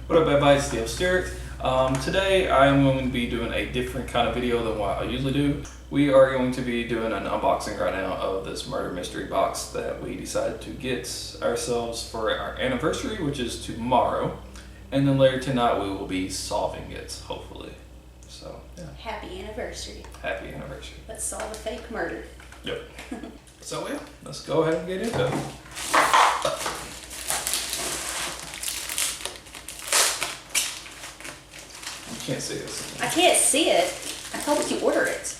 What up everybody, it's Stewart. Today I am going to be doing a different kind of video than what I usually do. We are going to be doing an unboxing right now of this murder mystery box that we decided to get ourselves for our anniversary, which is tomorrow. And then later tonight we will be solving it, hopefully. So, yeah. Happy anniversary. Happy anniversary. Let's solve a fake murder. Yep. So yeah, let's go ahead and get into it. You can't see this. I can't see it. I thought we could order it.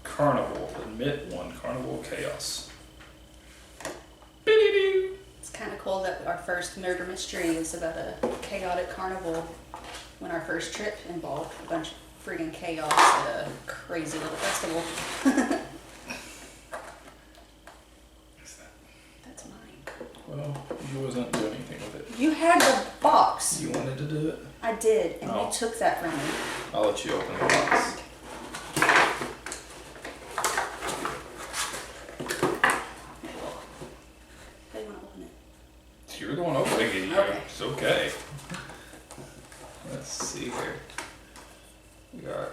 Carnival, admit one, Carnival Chaos. It's kind of cool that our first murder mystery is about a chaotic carnival when our first trip involved a bunch of friggin' chaos at a crazy little festival. That's mine. Well, you wasn't doing anything with it. You had the box. You wanted to do it? I did, and Oh. you took that from me. I'll let you open the box. They want to open it. You're the one opening it. Okay. It's okay. Let's see here. We got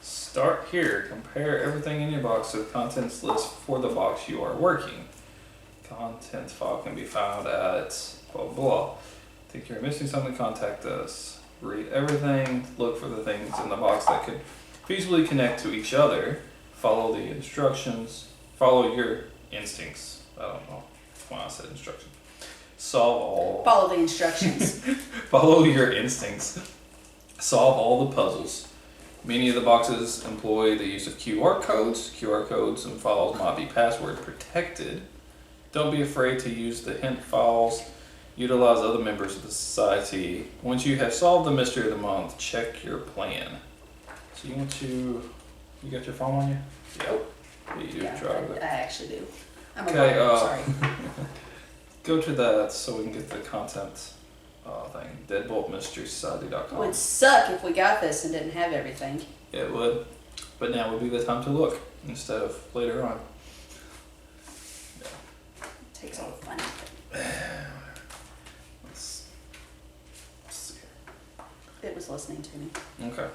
start here. Compare everything in your box to the contents list for the box you are working. Contents file can be found at blah blah. Think you're missing something? Contact us. Read everything. Look for the things in the box that could feasibly connect to each other. Follow the instructions. Follow your instincts. I don't know why I said instructions. Solve all. Follow the instructions. Follow your instincts. Solve all the puzzles. Many of the boxes employ the use of QR codes. QR codes and files might be password protected. Don't be afraid to use the hint files. Utilize other members of the society. Once you have solved the mystery of the month, check your plan. So you got your phone on you? Yep. Yeah, you do. Yeah, Try I that. actually do. I'm Okay, a sorry. Go to that so we can get the content thing. Deadboltmysterysociety.com. It would suck if we got this and didn't have everything. It would, but now would be the time to look instead of later on. It takes all the fun. Let's see. It was listening to me. Okay.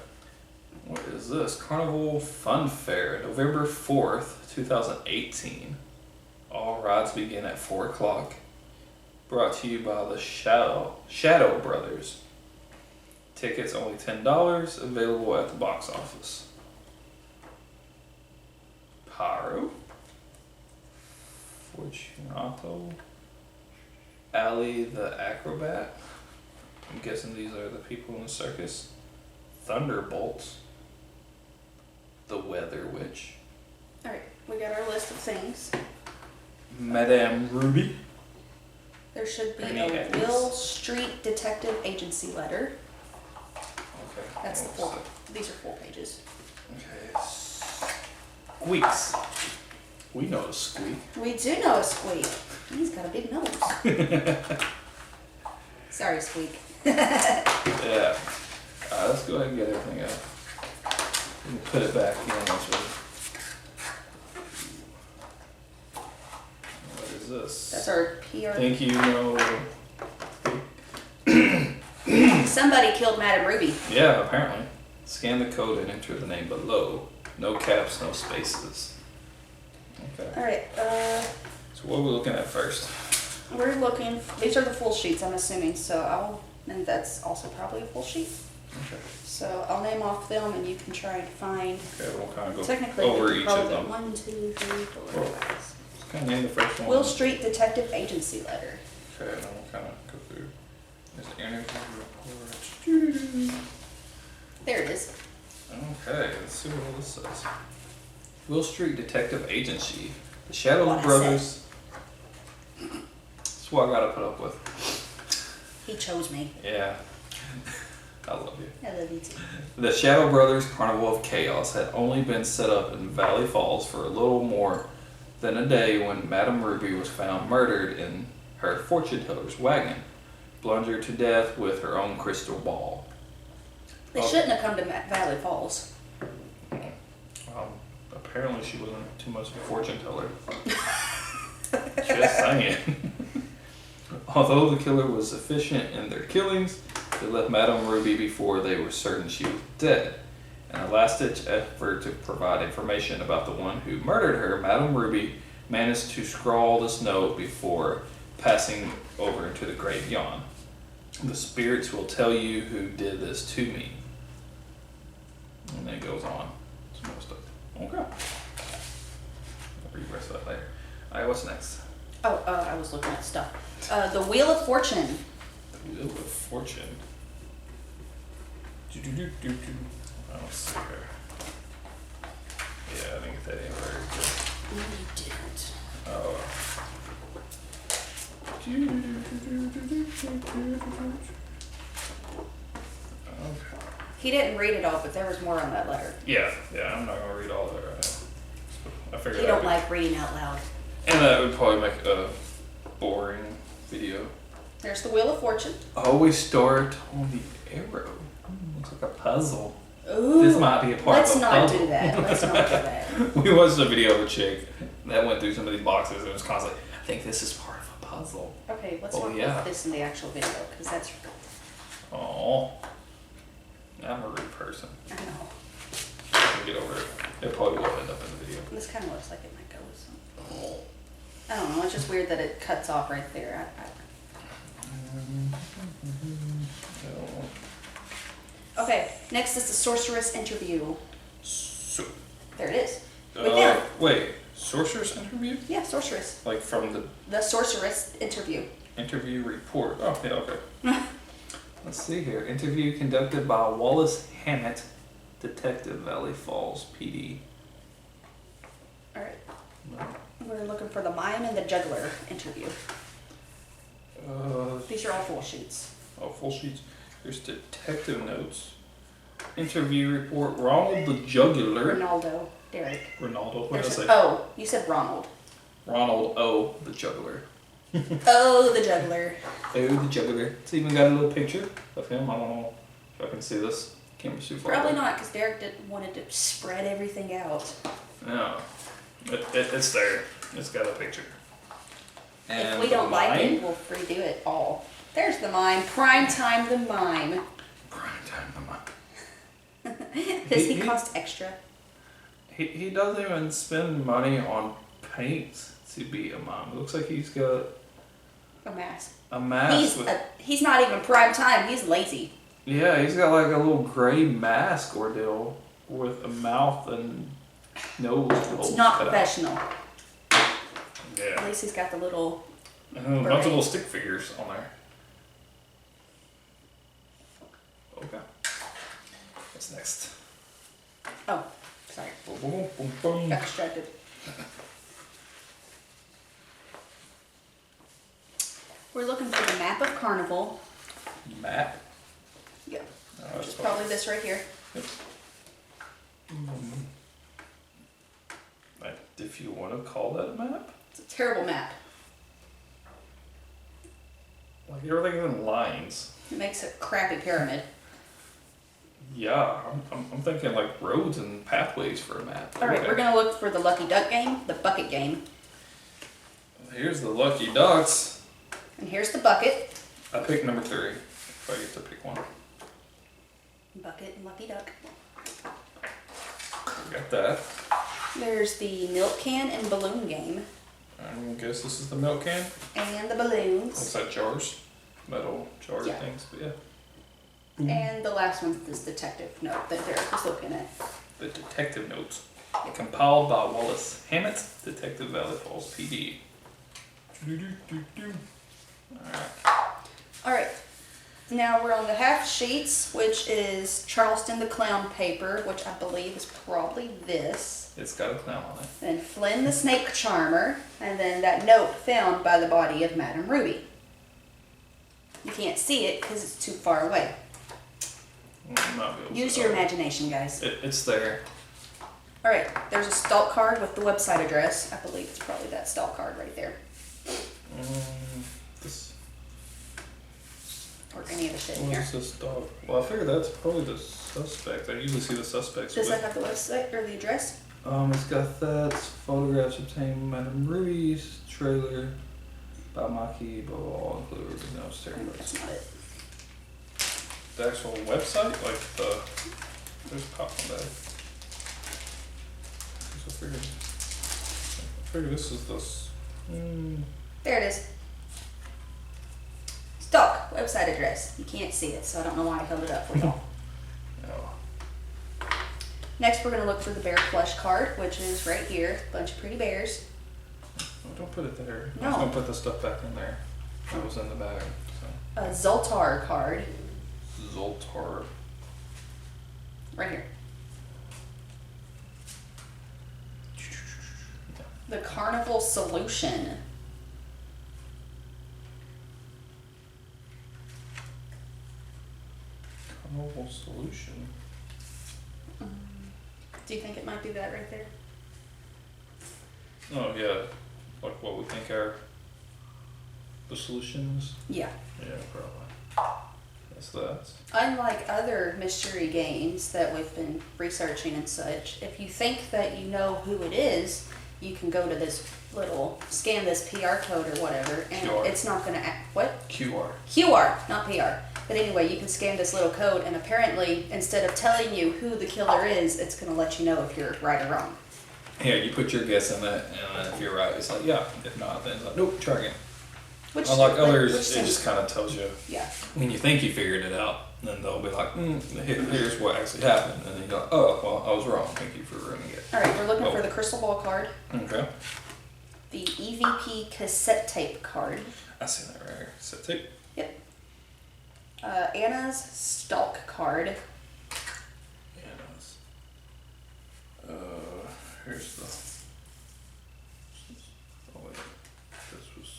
What is this? Carnival Fun Fair, November 4th, 2018. All rides begin at 4 o'clock. Brought to you by the Shadow Brothers. Tickets only $10, available at the box office. Pyro. Fortunato. Ali the Acrobat. I'm guessing these are the people in the circus. Thunderbolts. The Weather Witch. Alright, we got our list of things. Madame Ruby. There should be Any a evidence? Will Street Detective Agency letter. Okay. That's the what full. was These are full pages. it? Okay. Squeaks. We know a squeak. We do know a Squeak. He's got a big nose. Sorry, Squeak. Yeah. Let's go ahead and get everything out. We can put it back in once we. What is this? That's our PR. Think you know. Somebody killed Madame Ruby. Yeah, apparently. Scan the code and enter the name below. No caps, no spaces. Okay. Alright, So what are we looking at first? we're looking. These are the full sheets, I'm assuming. So and that's also probably a full sheet. Okay. So I'll name off them, and you can try and find. Okay, we'll kind of go Technically, over we each can of probably them. get 1, 2, 3, 4, Well, 5. Let's kind of name the first one. Will Street Detective Agency letter. Okay, and then we'll kind of go through. There's the interview report. There it is. Okay, let's see what all this says. Will Street Detective Agency. The Shadow What I Brothers. That's what I gotta put up with. He chose me. Yeah. I love you. I love you too. The Shadow Brothers Carnival of Chaos had only been set up in Valley Falls for a little more than a day when Madame Ruby was found murdered in her fortune teller's wagon, bludgeoned to death with her own crystal ball. They shouldn't have come to Valley Falls. Apparently she wasn't too much of a fortune teller. Just saying. Although the killer was efficient in their killings, they left Madame Ruby before they were certain she was dead. In a last-ditch effort to provide information about the one who murdered her, Madame Ruby managed to scrawl this note before passing over into the grave yawn. The spirits will tell you who did this to me. And then it goes on. Some more stuff. Okay. I'll read the rest of that later. Alright, what's next? I was looking at stuff. The Wheel of Fortune. The Wheel of Fortune. I don't see her. Yeah, I didn't get that in very good. No, you didn't. Oh. Okay. He didn't read it all, but there was more on that letter. Yeah, I'm not gonna read all of it right now. I figured He don't like reading out loud. And that would probably make a boring video. There's the Wheel of Fortune. Always start on the arrow. Looks like a puzzle. Ooh. This might be a part Let's of a not puzzle. do that. Let's not do that. We watched a video of a chick that went through some of these boxes and was constantly, I think this is part of a puzzle. Okay, let's Oh, not yeah. put this in the actual video, because that's... Oh, I'm a rude person. I know. I can get over it. It probably will end up in the video. This kind of looks like it might go with some... I don't know, it's just weird that it cuts off right there. Okay, next is the Sorceress Interview. So, There it is. We found it. wait, Sorcerer's Interview? Yeah, Sorceress. Like from the The Sorceress Interview. interview report. Oh, yeah, okay. Let's see here. Interview conducted by Wallace Hammett, Detective, Valley Falls PD. Alright. We're looking for the Mime and the Juggler interview. These are all full sheets. Oh, full sheets. Here's detective notes. Interview report. Ronald the Jugular. Ronaldo. Derek. Ronaldo. What did I There's say? Oh, you said Ronald. Ronald O. the Jugular. Oh, the Juggler. Oh, the Jugular. It's even got a little picture of him. I don't know if I can see this. Camera's too far. Probably not, because Derek wanted to spread everything out. No. It's there. It's got a picture. And if we don't the like mime? it, we'll redo it all. There's the Mime. Prime Time the Mime. Prime time, the mime. Does he cost extra? He doesn't even spend money on paint to be a mime. It looks like he's got A mask. a mask. He's not even prime time. He's lazy. Yeah, he's got like a little gray mask ordeal with a mouth and nose. It's not professional. Yeah. At least he's got the little... And a bunch of little stick figures on there. Okay. What's next? Oh, sorry. Boom, boom, boom, boom. Got distracted. We're looking for the map of Carnival. Map. Yeah. Oh, Which that's is probably this right here. Yep. Like, if you want to call that a map, It's a terrible map. like everything is in lines. It makes a crappy pyramid. Yeah, I'm thinking like roads and pathways for a map. Alright, Okay. we're gonna look for the Lucky Duck game, the bucket game. Here's the Lucky Ducks. And here's the bucket. I picked number 3. If I get to pick one. Bucket and Lucky Duck. Got that. There's the milk can and balloon game. I guess this is the milk can. And the balloons. Looks like jars. Metal jar Yeah. things, but yeah. And the last one's this detective note that Derek was looking at. The detective notes. Compiled by Wallace Hammett, Detective, Valley Falls PD. Alright. Alright, now we're on the half sheets, which is Charleston the Clown paper, which I believe is probably this. It's got a clown on it. Then Flynn the Snake Charmer, and then that note found by the body of Madame Ruby. You can't see it because it's too far away. Might be able to- Use your imagination, guys. It's there. Alright, there's a stalk card with the website address. I believe it's probably that stalk card right there. This. or any of the shit in What here. is this dog? Well, I figured that's probably the suspect. I usually see the suspects. Does that have the website or the address? It's got that photographs obtained Madame Ruby's trailer by Maki, but all include no I think stereotypes. that's not it. The actual website, like there's popcorn bag. So I figured this is this. There it is. Stock website address. You can't see it, so I don't know why I held it up for y'all. No. Next, we're going to look for the bear plush card, which is right here. Bunch of pretty bears. Oh, don't put it there. No. I'm just gonna put the stuff back in there. That was in the bag. So. A Zoltar card. Zoltar. Right here. The Carnival Solution. Carnival Solution. Do you think it might be that right there? Oh yeah, like what we think the solution is. Yeah. Yeah, probably. That's that. Unlike other mystery games that we've been researching and such, if you think that you know who it is, you can go to this little, scan this PR code or whatever, and QR. it's not going to what? QR. QR, not PR. But anyway, you can scan this little code, and apparently, instead of telling you who the killer is, it's going to let you know if you're right or wrong. Yeah, you put your guess in that, and if you're right, it's like yeah. If not, then it's like nope, try again. Which, Unlike others, which it seems- just kind of tells you yeah. when you think you figured it out, then they'll be like, here's what actually happened, and then you go, oh, well, I was wrong. Thank you for ruining it. All right, we're looking Oh. for the crystal ball card, Okay, the EVP cassette tape card, I see that right here. Set tape. Anna's stalk card, Yeah, nice. Here's the. Oh wait, this was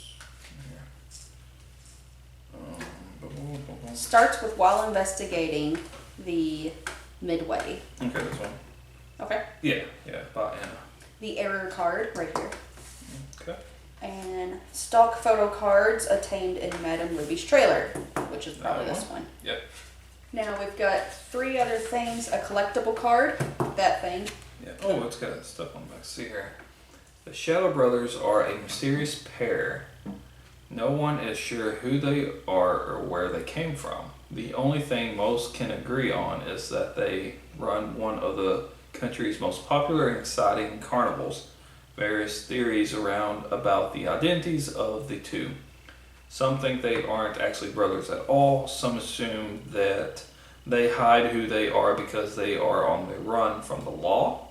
here. starts with while investigating the Midway. Okay, this one. Okay. Yeah, by Anna. The error card right here. Okay. And stock photo cards attained in Madame Ruby's trailer, which is probably That this one. Yep. Now we've got 3 other things. A collectible card, that thing. Yeah. Oh, it's got stuff on the back. See here. The Shadow Brothers are a mysterious pair. No one is sure who they are or where they came from. The only thing most can agree on is that they run one of the country's most popular and exciting carnivals. Various theories around about the identities of the two. Some think they aren't actually brothers at all. Some assume that they hide who they are because they are on the run from the law.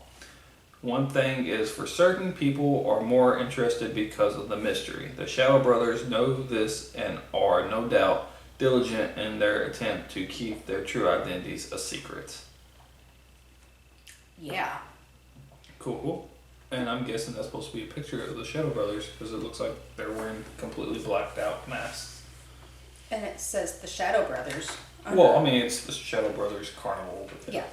One thing is for certain, people are more interested because of the mystery. The Shadow Brothers know this and are no doubt diligent in their attempt to keep their true identities a secret. Yeah. Cool. And I'm guessing that's supposed to be a picture of the Shadow Brothers because it looks like they're wearing completely blacked out masks. And it says the Shadow Brothers. Well, I mean, it's the Shadow Brothers Carnival. But Yeah.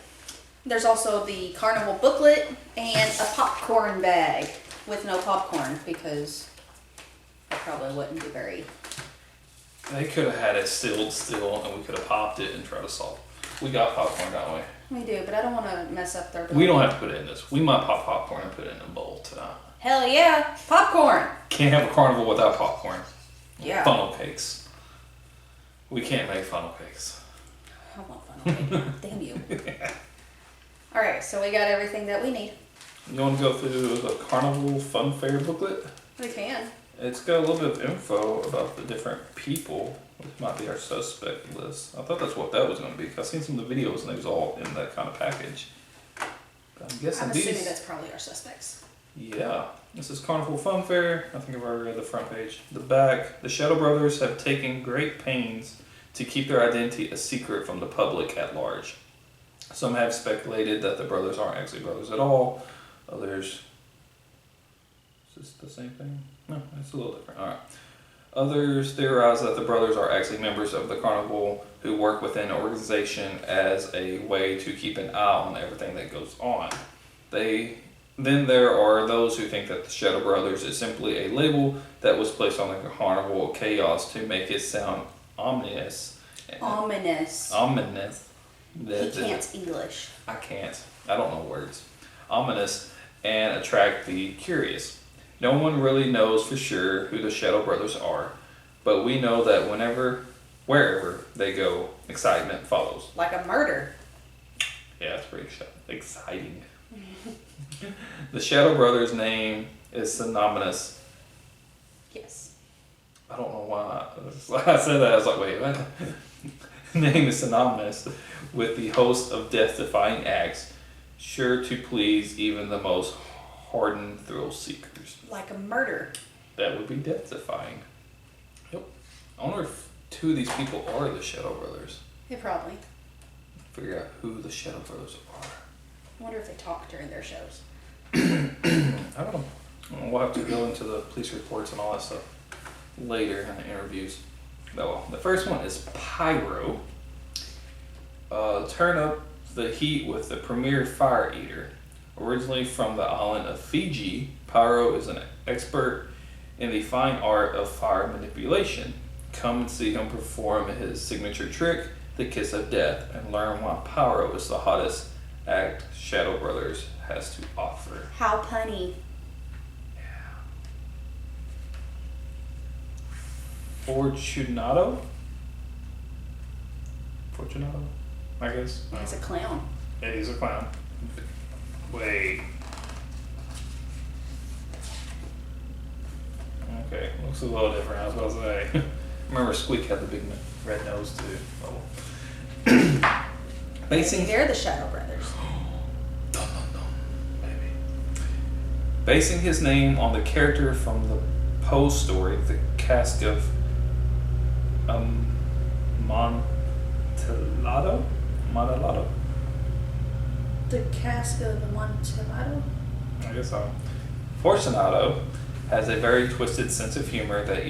There's also the Carnival booklet and a popcorn bag with no popcorn because I probably wouldn't be very... They could have had it sealed still and we could have popped it and tried to solve it. We got popcorn, don't we? We do, but I don't want to mess up their... We don't have to put it in this. We might pop popcorn and put it in a bowl tonight. Hell yeah! Popcorn! Can't have a carnival without popcorn. Yeah. Funnel cakes. We can't make funnel cakes. I want funnel cake. Damn you. Alright, so we got everything that we need. You want to go through the Carnival Fun Fair booklet? We can. It's got a little bit of info about the different people. This might be our suspect list. I thought that's what that was going to be. 'Cause I've seen some of the videos and they was all in that kind of package. But I'm guessing I'm these. assuming that's probably our suspects. Yeah. This is Carnival Fun Fair. I think I've already read the front page. The back. The Shadow Brothers have taken great pains to keep their identity a secret from the public at large. Some have speculated that the brothers aren't actually brothers at all. Others. Is this the same thing? No, it's a little different. Alright. Others theorize that the brothers are actually members of the carnival who work within an organization as a way to keep an eye on everything that goes on. Then there are those who think that the Shadow Brothers is simply a label that was placed on the carnival chaos to make it sound ominous Ominous. Ominous. He can't English. I can't. I don't know words. Ominous and attract the curious. No one really knows for sure who the Shadow Brothers are, but we know that wherever they go, excitement follows. Like a murder. Yeah, that's pretty exciting. The Shadow Brothers' name is synonymous. Yes. I don't know why. I said that. I was like, wait, what? Name is synonymous with the host of death-defying acts, sure to please even the most hardened thrill seekers. Like a murder. That would be death-defying. Yep. I wonder if two of these people are the Shadow Brothers. Yeah, probably. Figure out who the Shadow Brothers are. I wonder if they talk during their shows. I don't know. We'll have to go into the police reports and all that stuff later in the interviews. Well, the first one is Pyro. Turn up the heat with the premier fire eater. Originally from the island of Fiji, Pyro is an expert in the fine art of fire manipulation. Come and see him perform his signature trick, the Kiss of Death, and learn why Pyro is the hottest act Shadow Brothers has to offer. How punny. Fortunato, I guess. He's a clown. Yeah, he's a clown. Wait. Okay, looks a little different. I was about to say. Remember, Squeak had the big red nose too. Oh. Maybe they're the Shadow Brothers. Maybe. Basing his name on the character from the Poe story, The Cask of Amontillado? The Cask of Amontillado? I guess so. Fortunato has a very twisted sense of humor that he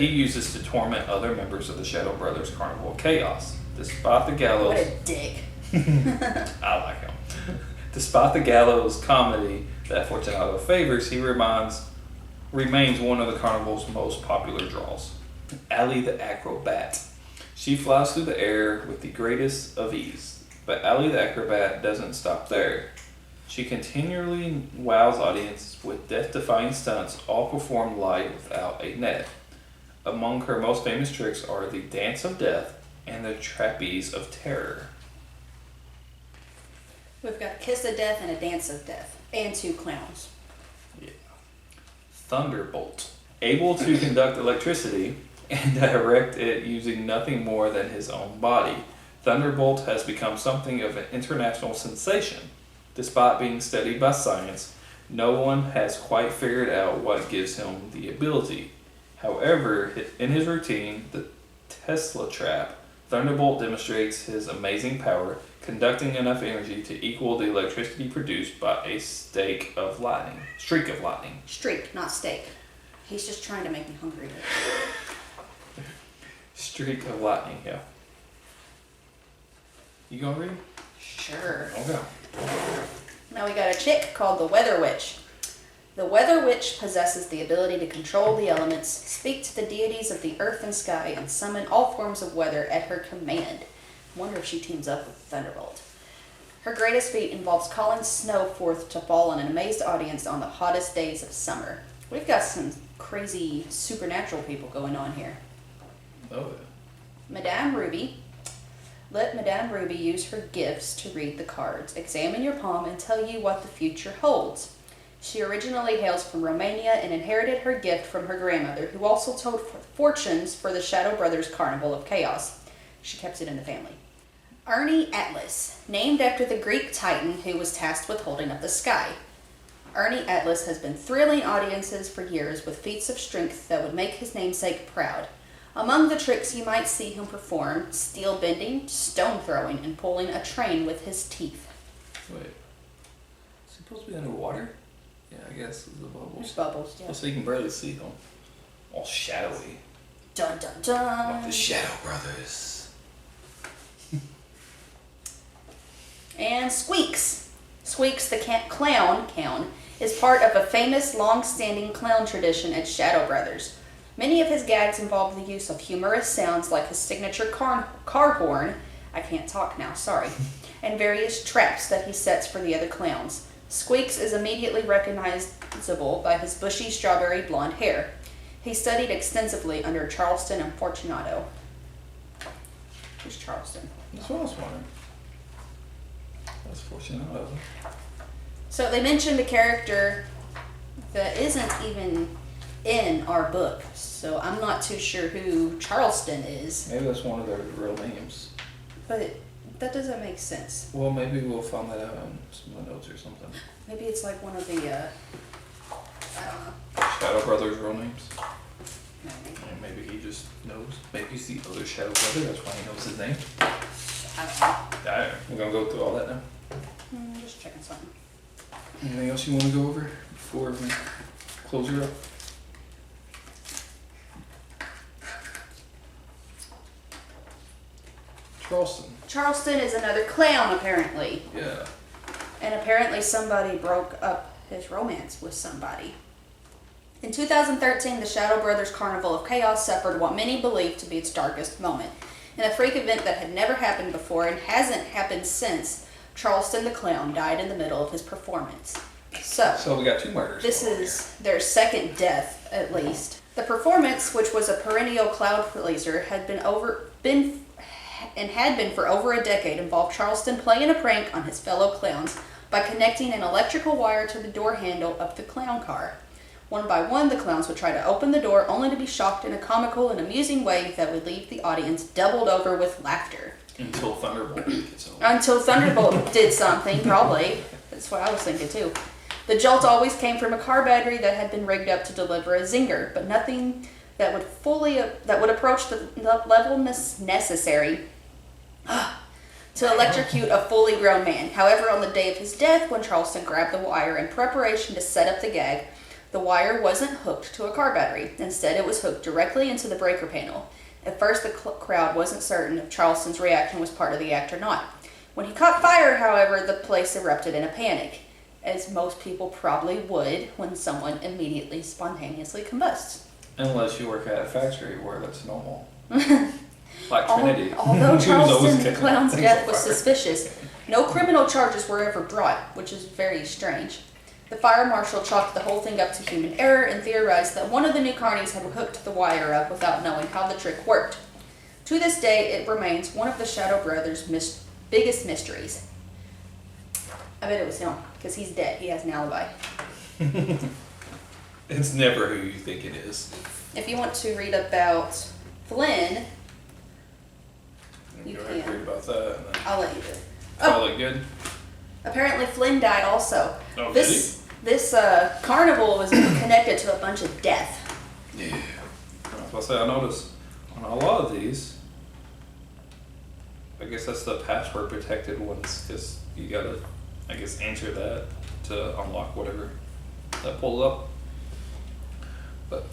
uses to torment other members of the Shadow Brothers Carnival of Chaos. Despite the gallows... What a dick. I like him. Despite the gallows comedy that Fortunato favors, he remains one of the carnival's most popular draws. Allie the Acrobat. She flies through the air with the greatest of ease. But Allie the Acrobat doesn't stop there. She continually wows audiences with death-defying stunts, all performed live without a net. Among her most famous tricks are the Dance of Death and the Trapeze of Terror. We've got a Kiss of Death and a Dance of Death. And two clowns. Yeah. Thunderbolt. Able to conduct electricity and direct it using nothing more than his own body, Thunderbolt has become something of an international sensation. Despite being studied by science, no one has quite figured out what gives him the ability. However, in his routine, the Tesla Trap, Thunderbolt demonstrates his amazing power, conducting enough energy to equal the electricity produced by a streak of lightning. Streak, not steak. He's just trying to make me hungry. Streak of lightning, yeah. You gonna read? Sure. Okay. Now we got a chick called the Weather Witch. The Weather Witch possesses the ability to control the elements, speak to the deities of the earth and sky, and summon all forms of weather at her command. Wonder if she teams up with Thunderbolt. Her greatest feat involves calling snow forth to fall on an amazed audience on the hottest days of summer. We've got some crazy supernatural people going on here. Oh, yeah. Madame Ruby. Let Madame Ruby use her gifts to read the cards, examine your palm, and tell you what the future holds. She originally hails from Romania and inherited her gift from her grandmother, who also told fortunes for the Shadow Brothers Carnival of Chaos. She kept it in the family. Ernie Atlas, named after the Greek titan who was tasked with holding up the sky. Ernie Atlas has been thrilling audiences for years with feats of strength that would make his namesake proud. Among the tricks you might see him perform, steel bending, stone throwing, and pulling a train with his teeth. Wait. Is he supposed to be underwater? Yeah, I guess it's the bubbles. There's bubbles, yeah. Oh, so you can barely see them. All shadowy. Dun dun dun! Like the Shadow Brothers. And Squeaks. Squeaks the clown is part of a famous long-standing clown tradition at Shadow Brothers. Many of his gags involve the use of humorous sounds like his signature car horn, I can't talk now, sorry, and various traps that he sets for the other clowns. Squeaks is immediately recognizable by his bushy strawberry blonde hair. He studied extensively under Charleston and Fortunato. Who's Charleston? That's what I was wondering. That's Fortunato. So they mentioned a character that isn't even in our book, so I'm not too sure who Charleston is. Maybe that's one of their real names. But that doesn't make sense. Well, maybe we'll find that out in some of the notes or something. Maybe it's like one of the, I don't know. Shadow Brothers' real names? Maybe. And maybe he just knows. Maybe he's the other Shadow Brother, that's why he knows his name. I don't know. Alright, we're gonna go through all that now. Just checking something. Anything else you want to go over before we close her up? Charleston is another clown, apparently. Yeah. And apparently somebody broke up his romance with somebody. In 2013, the Shadow Brothers Carnival of Chaos suffered what many believed to be its darkest moment. In a freak event that had never happened before and hasn't happened since, Charleston the Clown died in the middle of his performance. So we got 2 murders. This is their second death, at least. The performance, which was a perennial crowd pleaser, had been for over a decade, involved Charleston playing a prank on his fellow clowns by connecting an electrical wire to the door handle of the clown car. One by one, the clowns would try to open the door, only to be shocked in a comical and amusing way that would leave the audience doubled over with laughter. Until Thunderbolt gets over. Until Thunderbolt did something, probably. That's what I was thinking too. The jolt always came from a car battery that had been rigged up to deliver a zinger, but nothing that would approach the level necessary to electrocute a fully grown man. However, on the day of his death, when Charleston grabbed the wire in preparation to set up the gag, the wire wasn't hooked to a car battery. Instead, it was hooked directly into the breaker panel. At first, the crowd wasn't certain if Charleston's reaction was part of the act or not. When he caught fire, however, the place erupted in a panic, as most people probably would when someone immediately spontaneously combusts. Unless you work at a factory where that's normal. Like Trinity. Although Charleston the Clown's death was suspicious, no criminal charges were ever brought, which is very strange. The fire marshal chalked the whole thing up to human error and theorized that one of the new carnies had hooked the wire up without knowing how the trick worked. To this day, it remains one of the Shadow Brothers' biggest mysteries. I bet it was him, because he's dead. He has an alibi. It's never who you think it is. If you want to read about Flynn, you Go can. ahead and read about that. And then I'll let you do it. probably good. Apparently Flynn died also. Oh, This carnival was connected to a bunch of death. Yeah. I was about to say, I noticed on a lot of these, I guess that's the password protected ones, because you gotta, I guess, answer that to unlock whatever that pulls up. But,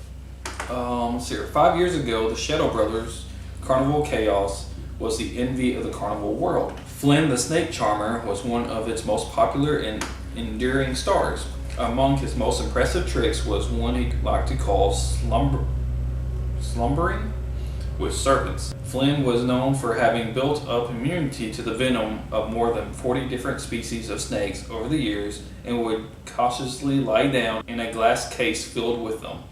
let's see here. 5 years ago, the Shadow Brothers Carnival Chaos was the envy of the carnival world. Flynn the Snake Charmer was one of its most popular and enduring stars. Among his most impressive tricks was one he liked to call slumbering with serpents. Flynn was known for having built up immunity to the venom of more than 40 different species of snakes over the years and would cautiously lie down in a glass case filled with them.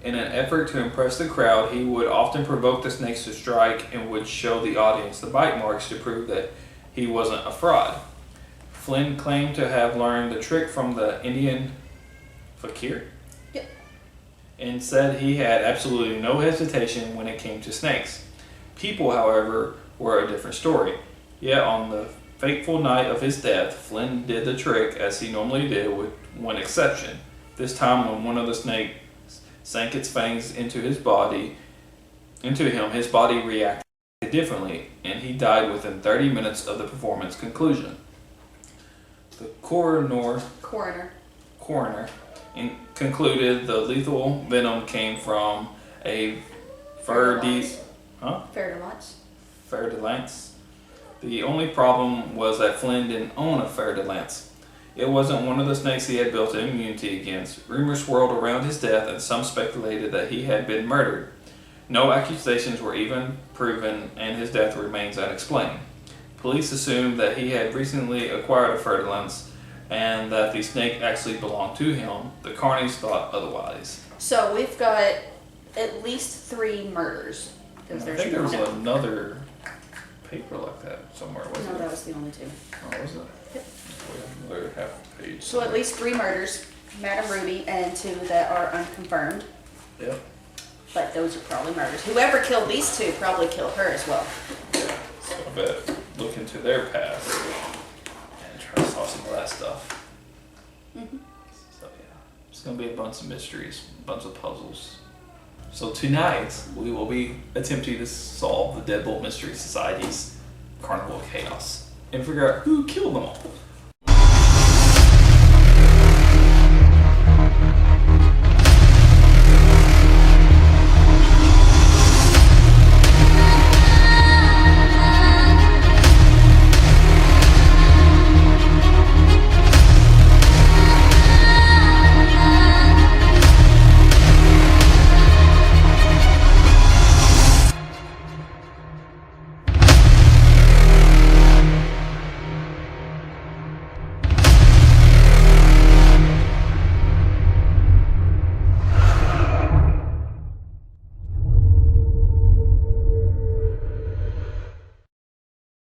In an effort to impress the crowd, he would often provoke the snakes to strike and would show the audience the bite marks to prove that he wasn't a fraud. Flynn claimed to have learned the trick from the Indian fakir. Yep. And said he had absolutely no hesitation when it came to snakes. People, however, were a different story. Yet on the fateful night of his death, Flynn did the trick as he normally did, with one exception. This time when one of the snakes sank its fangs into his body, his body reacted differently, and he died within 30 minutes of the performance conclusion. The coroner concluded the lethal venom came from a fer de lance. The only problem was that Flynn didn't own a fer de lance. it wasn't one of the snakes he had built an immunity against. Rumors swirled around his death, and some speculated that he had been murdered. No accusations were even proven, and his death remains unexplained. Police assumed that he had recently acquired a fertilance and that the snake actually belonged to him. The Carnies thought otherwise. So we've got at least 3 murders. I think there was another paper like that somewhere, wasn't No, it? that was the only 2. Oh, was it? Yep. Another half page. So at least 3 murders, Madame Ruby, and 2 that are unconfirmed. Yep. But those are probably murders. Whoever killed these 2 probably killed her as well. Yeah. So I bet look into their past and try to solve some of that stuff. Mm-hmm. So yeah, it's gonna be a bunch of mysteries, a bunch of puzzles. So tonight we will be attempting to solve the Deadbolt Mystery Society's Carnival of Chaos and figure out who killed them all.